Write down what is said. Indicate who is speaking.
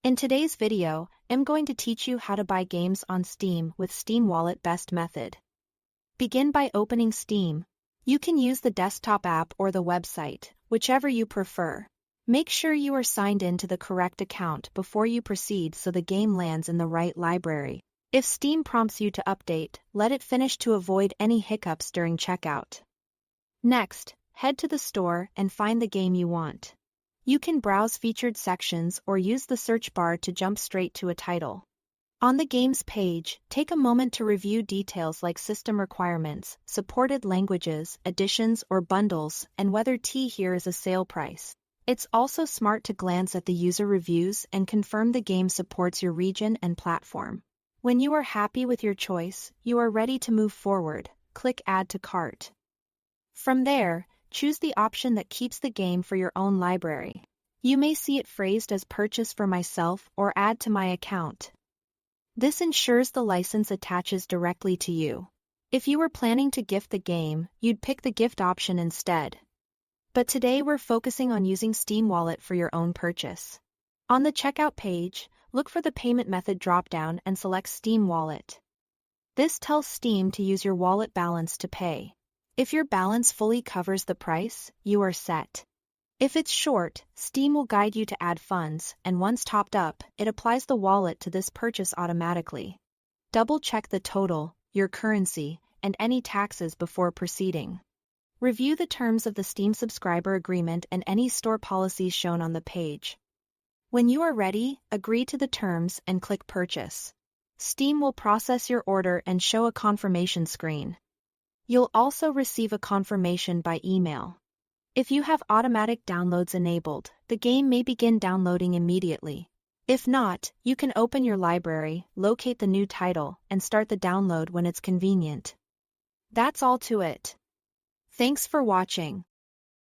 Speaker 1: In today's video, I'm going to teach you how to buy games on Steam with Steam Wallet Best Method. Begin by opening Steam. You can use the desktop app or the website, whichever you prefer. Make sure you are signed in to the correct account before you proceed so the game lands in the right library. If Steam prompts you to update, let it finish to avoid any hiccups during checkout. Next, head to the store and find the game you want. You can browse featured sections or use the search bar to jump straight to a title. On the game's page, take a moment to review details like system requirements, supported languages, editions or bundles, and whether here is a sale price. It's also smart to glance at the user reviews and confirm the game supports your region and platform. When you are happy with your choice, you are ready to move forward. Click Add to Cart. From there, choose the option that keeps the game for your own library. You may see it phrased as Purchase for myself or Add to my account. This ensures the license attaches directly to you. If you were planning to gift the game, you'd pick the gift option instead. But today we're focusing on using Steam Wallet for your own purchase. On the checkout page, look for the payment method dropdown and select Steam Wallet. This tells Steam to use your wallet balance to pay. If your balance fully covers the price, you are set. If it's short, Steam will guide you to add funds, and once topped up, it applies the wallet to this purchase automatically. Double-check the total, your currency, and any taxes before proceeding. Review the terms of the Steam subscriber agreement and any store policies shown on the page. When you are ready, agree to the terms and click Purchase. Steam will process your order and show a confirmation screen. You'll also receive a confirmation by email. If you have automatic downloads enabled, the game may begin downloading immediately. If not, you can open your library, locate the new title, and start the download when it's convenient. That's all to it. Thanks for watching.